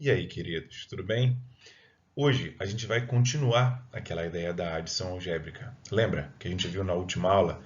E aí, queridos, tudo bem? Hoje a gente vai continuar aquela ideia da adição algébrica. Lembra que a gente viu na última aula?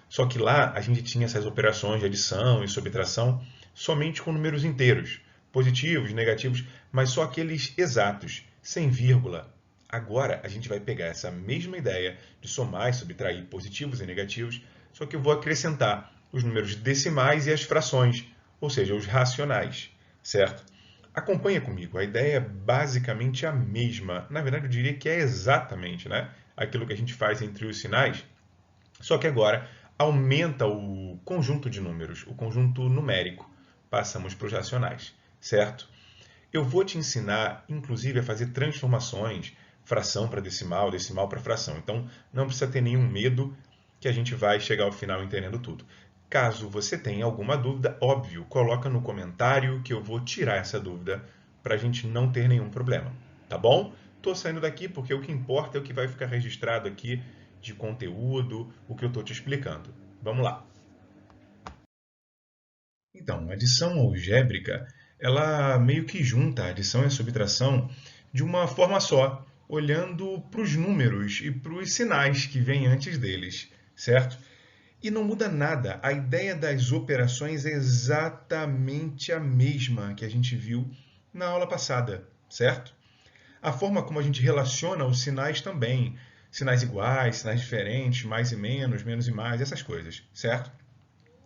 Só que lá a gente tinha essas operações de adição e subtração somente com números inteiros, positivos, negativos, mas só aqueles exatos, sem vírgula. Agora a gente vai pegar essa mesma ideia de somar e subtrair positivos e negativos, só que eu vou acrescentar os números decimais e as frações, ou seja, os racionais, certo? Acompanha comigo, a ideia é basicamente a mesma. Na verdade, eu diria que é exatamente, né, aquilo que a gente faz entre os sinais, só que agora aumenta o conjunto de números, o conjunto numérico. Passamos para os racionais, certo? Eu vou te ensinar, inclusive, a fazer transformações, fração para decimal, decimal para fração. Então, não precisa ter nenhum medo que a gente vai chegar ao final entendendo tudo. Caso você tenha alguma dúvida, óbvio, coloca no comentário que eu vou tirar essa dúvida para a gente não ter nenhum problema, tá bom? Estou saindo daqui porque o que importa é o que vai ficar registrado aqui de conteúdo, o que eu estou te explicando. Vamos lá. Então, a adição algébrica, ela meio que junta a adição e a subtração de uma forma só, olhando para os números e para os sinais que vêm antes deles, certo? E não muda nada. A ideia das operações é exatamente a mesma que a gente viu na aula passada, certo? A forma como a gente relaciona os sinais também, sinais iguais, sinais diferentes, mais e menos e mais, essas coisas, certo?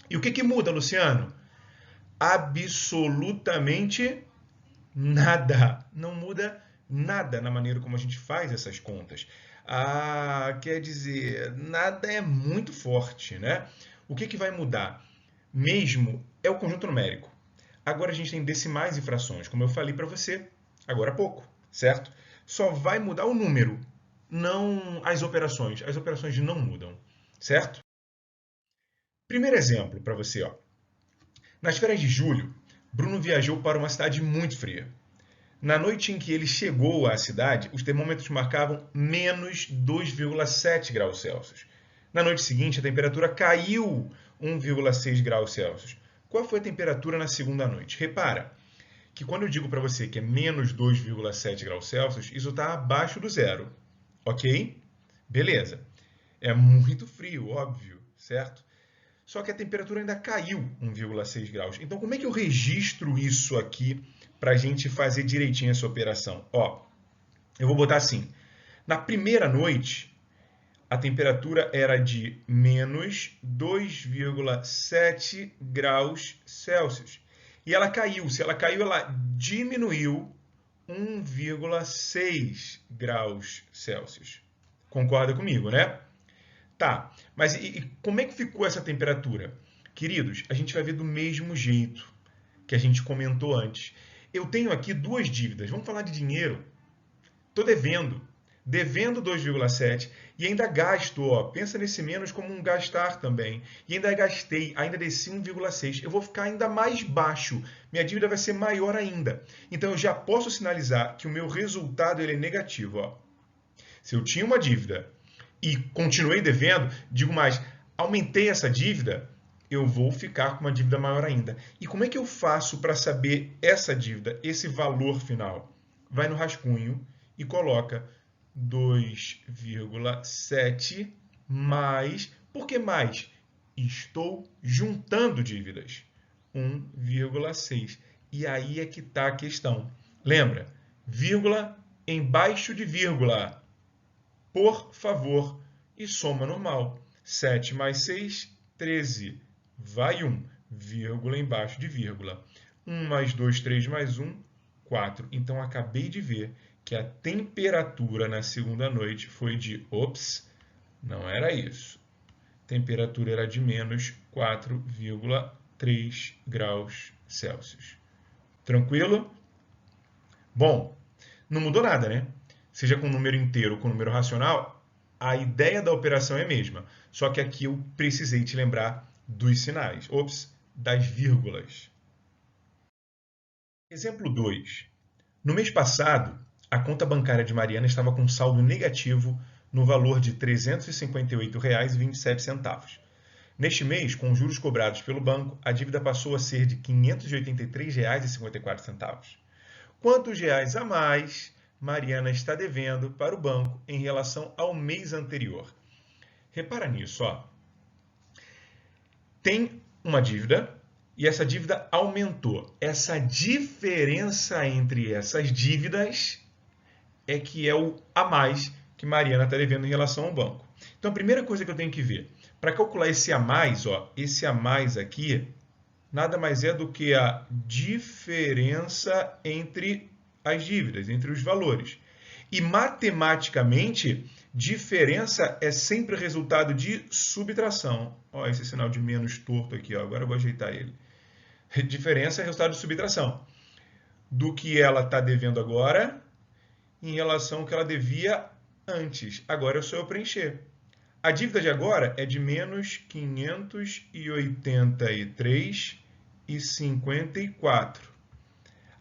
E o que que muda, Luciano? Absolutamente nada. Não muda nada na maneira como a gente faz essas contas. Quer dizer, nada é muito forte, né? O que que vai mudar mesmo é o conjunto numérico. Agora a gente tem decimais e frações, como eu falei para você agora há pouco, certo? Só vai mudar o número, não as operações. As operações não mudam, certo? Primeiro exemplo para você, ó. Nas férias de julho, Bruno viajou para uma cidade muito fria. Na noite em que ele chegou à cidade, os termômetros marcavam menos 2,7 graus Celsius. Na noite seguinte, a temperatura caiu 1,6 graus Celsius. Qual foi a temperatura na segunda noite? Repara que quando eu digo para você que é menos 2,7 graus Celsius, isso está abaixo do zero. Ok? Beleza. É muito frio, óbvio, certo? Só que a temperatura ainda caiu 1,6 graus. Então, como é que eu registro isso aqui para a gente fazer direitinho essa operação? Ó, eu vou botar assim. Na primeira noite, a temperatura era de menos 2,7 graus Celsius. E ela caiu. Se ela caiu, ela diminuiu 1,6 graus Celsius. Concorda comigo, né? Tá, mas como é que ficou essa temperatura? Queridos, a gente vai ver do mesmo jeito que a gente comentou antes. Eu tenho aqui duas dívidas. Vamos falar de dinheiro. Estou devendo. Devendo 2,7 e ainda gasto, ó, pensa nesse menos como um gastar também. E ainda gastei, ainda desci 1,6. Eu vou ficar ainda mais baixo. Minha dívida vai ser maior ainda. Então eu já posso sinalizar que o meu resultado ele é negativo, ó. Se eu tinha uma dívida e continuei devendo, digo mais, aumentei essa dívida, eu vou ficar com uma dívida maior ainda. E como é que eu faço para saber essa dívida, esse valor final? Vai no rascunho e coloca 2,7 mais. Por que mais? Estou juntando dívidas. 1,6. E aí é que está a questão. Lembra? Vírgula embaixo de vírgula. Por favor, e soma normal. 7 mais 6, 13. Vai 1, vírgula embaixo de vírgula. 1 mais 2, 3 mais 1, 4. Então, acabei de ver que a temperatura na segunda noite foi de... Ops, não era isso. A temperatura era de menos 4,3 graus Celsius. Tranquilo? Bom, não mudou nada, né? Seja com número inteiro ou com número racional, a ideia da operação é a mesma. Só que aqui eu precisei te lembrar dos sinais. Ops, das vírgulas. Exemplo 2. No mês passado, a conta bancária de Mariana estava com saldo negativo no valor de R$ 358,27. Neste mês, com os juros cobrados pelo banco, a dívida passou a ser de R$ 583,54. Quantos reais a mais Mariana está devendo para o banco em relação ao mês anterior? Repara nisso, ó. Tem uma dívida e essa dívida aumentou. Essa diferença entre essas dívidas é que é o a mais que Mariana está devendo em relação ao banco. Então, a primeira coisa que eu tenho que ver, para calcular esse a mais, ó, esse a mais aqui, nada mais é do que a diferença entre as dívidas, entre os valores. E, matematicamente, diferença é sempre resultado de subtração. Ó, esse sinal de menos torto aqui, ó, agora eu vou ajeitar ele. Diferença é resultado de subtração do que ela está devendo agora em relação ao que ela devia antes. Agora é só eu preencher. A dívida de agora é de menos 583,54.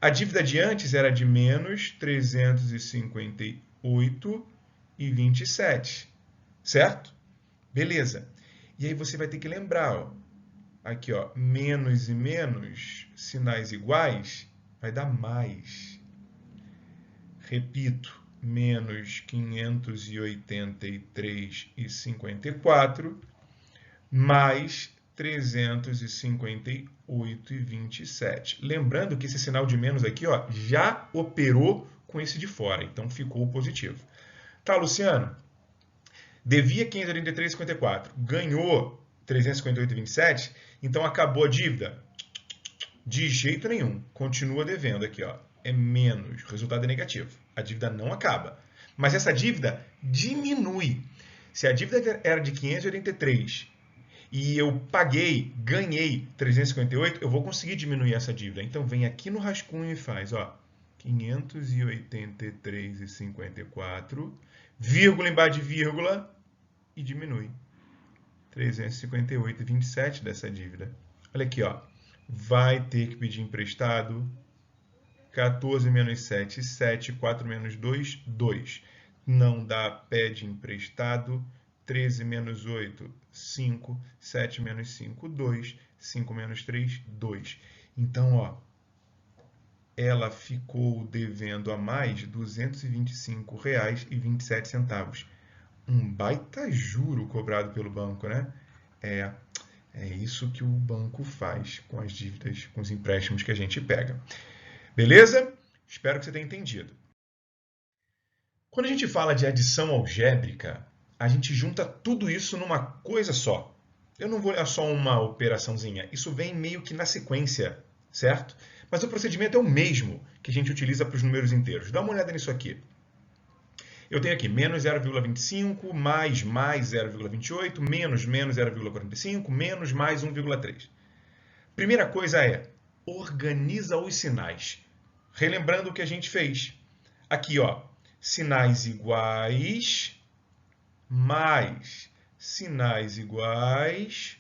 A dívida de antes era de menos 358,27. Certo? Beleza. E aí você vai ter que lembrar, ó, aqui, ó, menos e menos, sinais iguais, vai dar mais. Repito, menos 583,54 mais 358,27. Lembrando que esse sinal de menos aqui, ó, já operou com esse de fora, então ficou positivo. Tá, Luciano? Devia 583,54, ganhou 358,27, então acabou a dívida? De jeito nenhum, continua devendo aqui, ó. É menos, o resultado é negativo. A dívida não acaba. Mas essa dívida diminui. Se a dívida era de 583 e eu paguei, ganhei 358, eu vou conseguir diminuir essa dívida. Então vem aqui no rascunho e faz, ó, 583,54, vírgula embaixo de vírgula, e diminui 358,27 dessa dívida. Olha aqui, ó. Vai ter que pedir emprestado 14 menos 7, 7, 4 menos 2, 2. Não dá, pede emprestado. 13 menos 8, 5. 7 menos 5, 2. 5 menos 3, 2. Então, ó, ela ficou devendo a mais R$ 225,27. Um baita juro cobrado pelo banco, né? É isso que o banco faz com as dívidas, com os empréstimos que a gente pega. Beleza? Espero que você tenha entendido. Quando a gente fala de adição algébrica, a gente junta tudo isso numa coisa só. Eu não vou olhar só uma operaçãozinha. Isso vem meio que na sequência, certo? Mas o procedimento é o mesmo que a gente utiliza para os números inteiros. Dá uma olhada nisso aqui. Eu tenho aqui menos 0,25, mais 0,28, menos 0,45, menos mais 1,3. Primeira coisa é, organiza os sinais. Relembrando o que a gente fez. Aqui, ó, sinais iguais, mais, sinais iguais,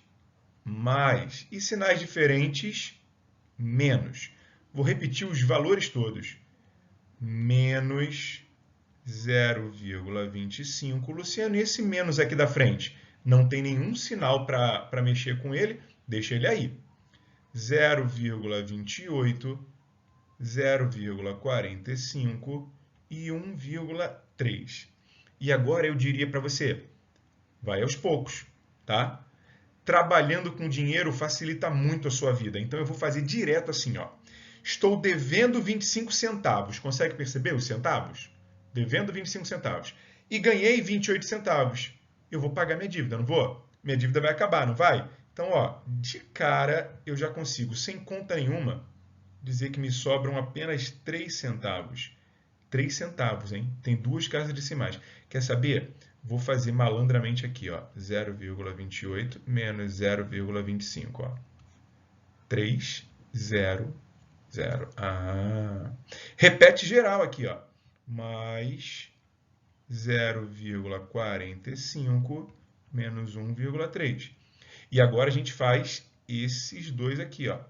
mais, e sinais diferentes, menos. Vou repetir os valores todos. Menos 0,25, Luciano, e esse menos aqui da frente? Não tem nenhum sinal para mexer com ele, deixa ele aí. 0,28, 0,45 e 1,3. E agora eu diria para você, vai aos poucos, tá? Trabalhando com dinheiro facilita muito a sua vida, então eu vou fazer direto assim, ó. Estou devendo 25 centavos, consegue perceber os centavos? Devendo 25 centavos. E ganhei 28 centavos. Eu vou pagar minha dívida, não vou? Minha dívida vai acabar, não vai? Então, ó, de cara, eu já consigo, sem conta nenhuma, dizer que me sobram apenas 3 centavos. 3 centavos, hein? Tem duas casas decimais. Quer saber? Vou fazer malandramente aqui, ó. 0,28 menos 0,25, ó. 3, 0, 0. Ah. Repete geral aqui, ó. Mais 0,45 menos 1,3. E agora a gente faz esses dois aqui, ó.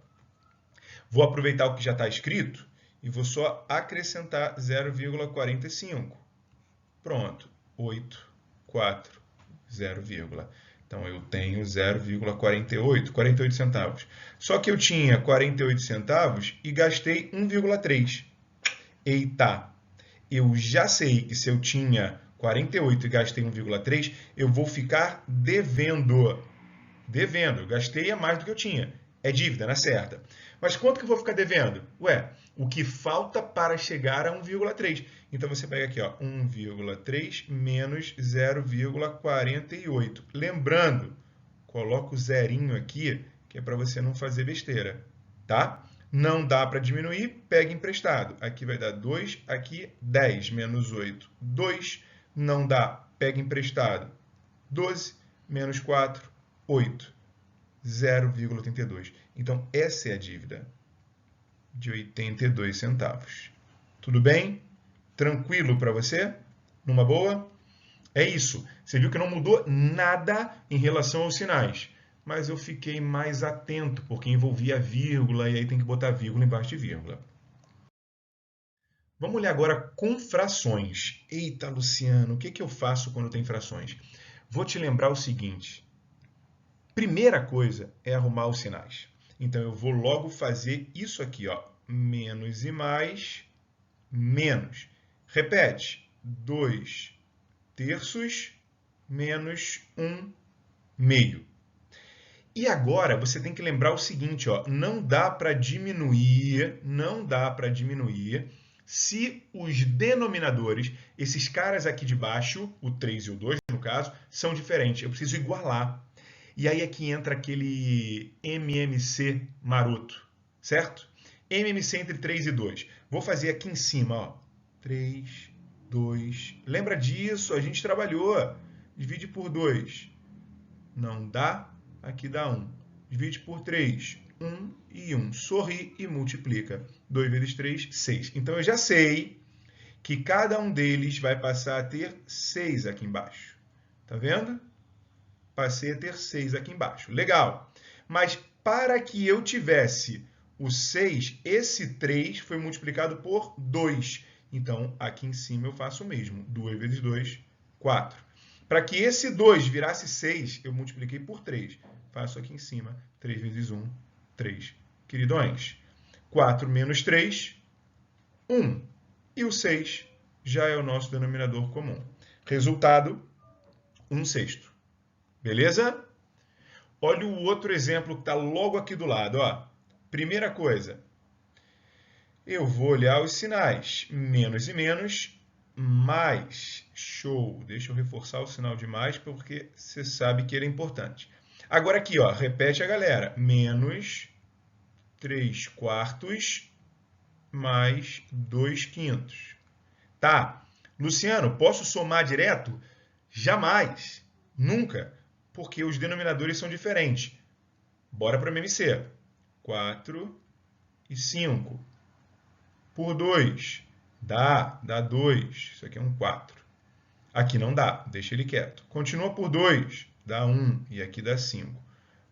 Vou aproveitar o que já está escrito e vou só acrescentar 0,45. Pronto, 8, 4, 0, então eu tenho 0,48, 48 centavos. Só que eu tinha 48 centavos e gastei 1,3. Eita, eu já sei que se eu tinha 48 e gastei 1,3, eu vou ficar devendo. Devendo, eu gastei a mais do que eu tinha. É dívida, na certa. Mas quanto que eu vou ficar devendo? Ué, o que falta para chegar a 1,3. Então você pega aqui, ó, 1,3 menos 0,48. Lembrando, coloca o zerinho aqui, que é para você não fazer besteira, tá? Não dá para diminuir, pega emprestado. Aqui vai dar 2, aqui 10 menos 8, 2. Não dá, pega emprestado. 12 menos 4, 8. 0,82. Então, essa é a dívida de 82 centavos. Tudo bem? Tranquilo para você? Numa boa? É isso. Você viu que não mudou nada em relação aos sinais. Mas eu fiquei mais atento, porque envolvia vírgula, e aí tem que botar vírgula embaixo de vírgula. Vamos olhar agora com frações. Eita, Luciano, o que eu faço quando tem frações? Vou te lembrar o seguinte. Primeira coisa é arrumar os sinais. Então, eu vou logo fazer isso aqui, ó. Menos e mais, menos. Repete. 2 terços menos 1 meio. E agora, você tem que lembrar o seguinte, ó. Não dá para diminuir se os denominadores, esses caras aqui de baixo, o 3 e o 2, no caso, são diferentes. Eu preciso igualar. E aí é que entra aquele MMC maroto, certo? MMC entre 3 e 2. Vou fazer aqui em cima, ó. 3, 2. Lembra disso? A gente trabalhou. Divide por 2. Não dá? Aqui dá 1. Divide por 3. 1 e 1. Sorri e multiplica. 2 vezes 3, 6. Então, eu já sei que cada um deles vai passar a ter 6 aqui embaixo. Tá vendo? Passei a ter 6 aqui embaixo. Legal. Mas para que eu tivesse o 6, esse 3 foi multiplicado por 2. Então, aqui em cima eu faço o mesmo. 2 vezes 2, 4. Para que esse 2 virasse 6, eu multipliquei por 3. Faço aqui em cima. 3 vezes 1, 3. Queridões, 4 menos 3, 1. E o 6 já é o nosso denominador comum. Resultado, 1/6. Beleza? Olha o outro exemplo que está logo aqui do lado. Ó. Primeira coisa, eu vou olhar os sinais. Menos e menos, mais. Show! Deixa eu reforçar o sinal de mais, porque você sabe que ele é importante. Agora aqui, ó, repete a galera. Menos 3 quartos mais 2 quintos. Tá. Luciano, posso somar direto? Jamais. Nunca. Porque os denominadores são diferentes. Bora para o MMC. 4 e 5. Por 2. Dá 2. Isso aqui é um 4. Aqui não dá, deixa ele quieto. Continua por 2. Dá 1 e aqui dá 5.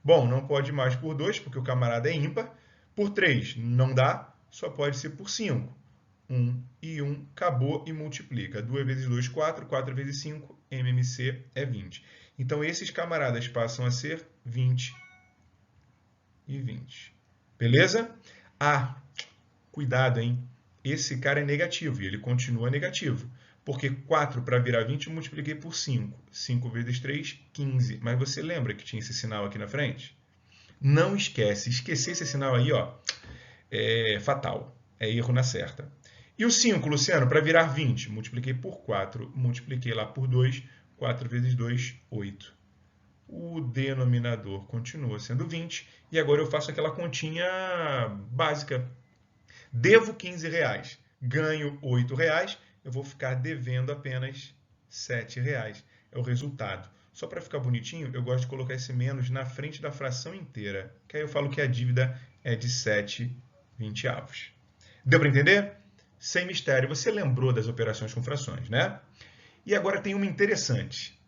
Bom, não pode mais por 2 porque o camarada é ímpar. Por 3 não dá, só pode ser por 5. 1 e 1, acabou e multiplica. 2 vezes 2, 4. 4 vezes 5, MMC é 20. Então, esses camaradas passam a ser 20 e 20. Beleza? Ah, cuidado, hein? Esse cara é negativo e ele continua negativo. Porque 4 para virar 20 eu multipliquei por 5. 5 vezes 3, 15. Mas você lembra que tinha esse sinal aqui na frente? Não esquece. Esquecer esse sinal aí, ó, é fatal. É erro na certa. E o 5, Luciano, para virar 20, multipliquei por 4, multipliquei lá por 2, 4 vezes 2, 8. O denominador continua sendo 20, e agora eu faço aquela continha básica. Devo 15 reais, ganho 8 reais, eu vou ficar devendo apenas 7 reais. É o resultado. Só para ficar bonitinho, eu gosto de colocar esse menos na frente da fração inteira, que aí eu falo que a dívida é de 7/20. Deu para entender? Sem mistério, você lembrou das operações com frações, né? E agora tem uma interessante.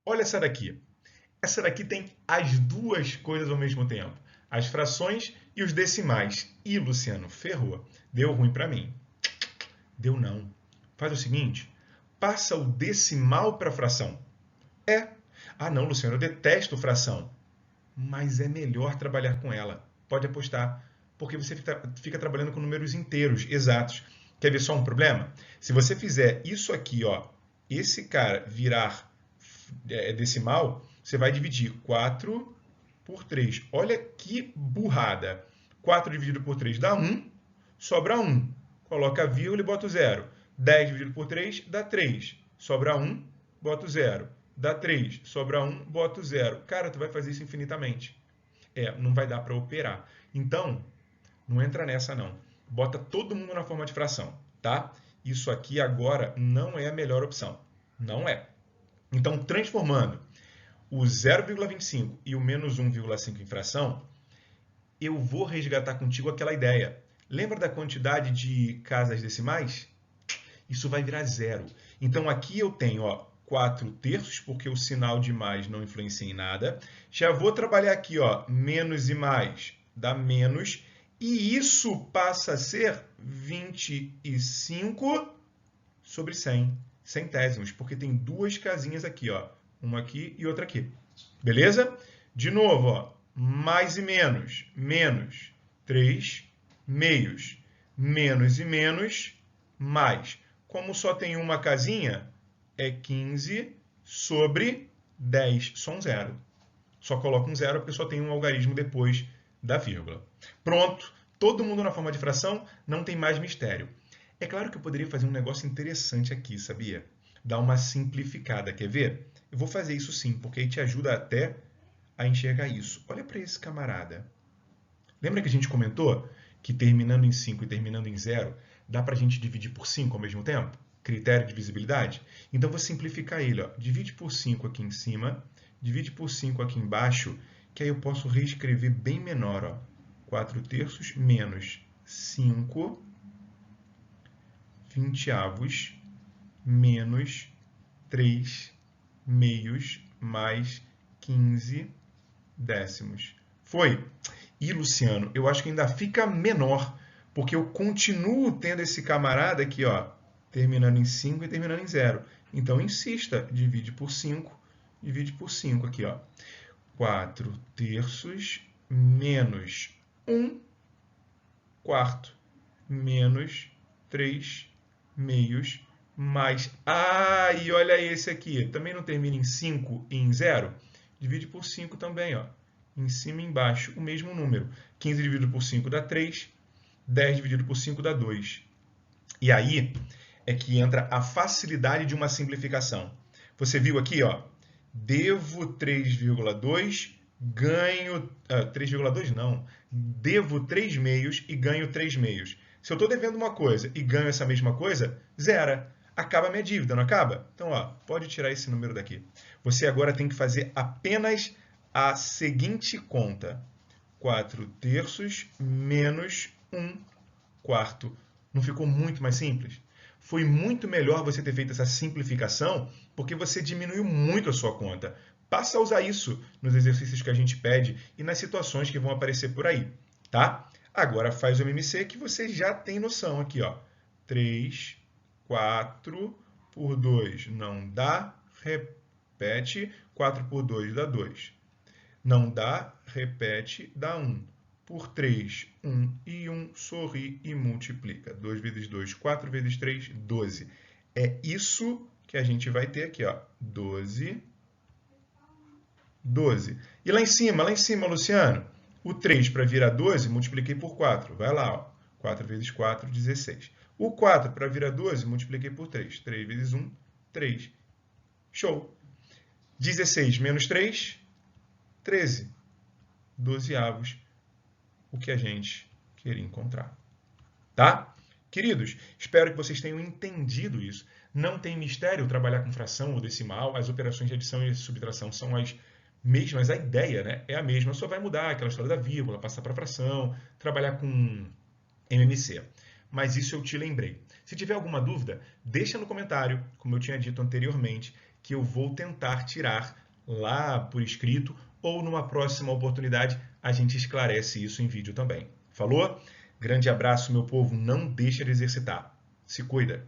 Olha essa daqui. Essa daqui tem as duas coisas ao mesmo tempo. As frações e os decimais. Ih, Luciano, ferrou. Deu ruim para mim. Deu não. Faz o seguinte, passa o decimal para a fração. Ah, não, Luciano, eu detesto fração. Mas é melhor trabalhar com ela. Pode apostar. porque você fica trabalhando com números inteiros, exatos. Quer ver só um problema? Se você fizer isso aqui, ó, esse cara virar decimal, você vai dividir 4 por 3. Olha que burrada. 4 dividido por 3 dá 1, sobra 1. Coloca a vírgula e bota o 0. 10 dividido por 3 dá 3. Sobra 1, bota o 0. Dá 3, sobra 1, bota o 0. Cara, tu vai fazer isso infinitamente. Não vai dar para operar. Então, não entra nessa não. Bota todo mundo na forma de fração, tá? Isso aqui agora não é a melhor opção. Não é. Então, transformando o 0,25 e o menos 1,5 em fração, eu vou resgatar contigo aquela ideia. Lembra da quantidade de casas decimais? Isso vai virar zero. Então, aqui eu tenho 4 terços, porque o sinal de mais não influencia em nada. Já vou trabalhar aqui, menos e mais dá menos. E isso passa a ser 25 sobre 100 centésimos, porque tem duas casinhas aqui, uma aqui e outra aqui. Beleza? De novo, mais e menos, 3 meios, menos e menos, mais. Como só tem uma casinha, é 15 sobre 10, só um zero. Só coloca um zero porque só tem um algarismo depois da vírgula. Pronto, todo mundo na forma de fração, não tem mais mistério. É claro que eu poderia fazer um negócio interessante aqui, sabia? Dar uma simplificada, quer ver? Eu vou fazer isso sim, porque aí te ajuda até a enxergar isso. Olha para esse camarada. Lembra que a gente comentou que terminando em 5 e terminando em 0, dá para a gente dividir por 5 ao mesmo tempo? Critério de divisibilidade? Então, vou simplificar ele. Divide por 5 aqui em cima, divide por 5 aqui embaixo, que aí eu posso reescrever bem menor. 4 terços menos 5 vinteavos menos 3 meios mais 15 décimos. Foi? E, Luciano, eu acho que ainda fica menor, porque eu continuo tendo esse camarada aqui, terminando em 5 e terminando em 0. Então, insista, divide por 5 aqui, 4 terços menos 1 quarto menos 3 meios mais... e olha esse aqui, também não termina em 5 e em 0? Divide por 5 também, em cima e embaixo, o mesmo número. 15 dividido por 5 dá 3, 10 dividido por 5 dá 2. E aí é que entra a facilidade de uma simplificação. Você viu aqui, devo 3,2, ganho... 3,2 não, devo 3 meios e ganho 3 meios. Se eu estou devendo uma coisa e ganho essa mesma coisa, zera. Acaba a minha dívida, não acaba? Então, pode tirar esse número daqui. Você agora tem que fazer apenas a seguinte conta. 4 terços menos 1 quarto. Não ficou muito mais simples? Foi muito melhor você ter feito essa simplificação, porque você diminuiu muito a sua conta. Passa a usar isso nos exercícios que a gente pede e nas situações que vão aparecer por aí, tá? Agora faz o MMC que você já tem noção aqui, 3, 4 por 2 não dá, repete, 4 por 2 dá 2. Não dá, repete, dá 1. Por 3, 1 e 1, sorri e multiplica. 2 vezes 2, 4 vezes 3, 12. É isso que a gente vai ter aqui, 12. 12. E lá em cima, Luciano, o 3 para virar 12, multipliquei por 4. Vai lá, 4 vezes 4, 16. O 4 para virar 12, multipliquei por 3. 3 vezes 1, 3. Show! 16 menos 3, 13. 12avos, o que a gente queria encontrar. Tá? Queridos, espero que vocês tenham entendido isso. Não tem mistério trabalhar com fração ou decimal. As operações de adição e subtração são as mesmas, a ideia, né, é a mesma, só vai mudar aquela história da vírgula, passar para fração, trabalhar com MMC. Mas isso eu te lembrei. Se tiver alguma dúvida, deixa no comentário, como eu tinha dito anteriormente, que eu vou tentar tirar lá por escrito ou numa próxima oportunidade a gente esclarece isso em vídeo também. Falou? Grande abraço, meu povo. Não deixa de exercitar. Se cuida.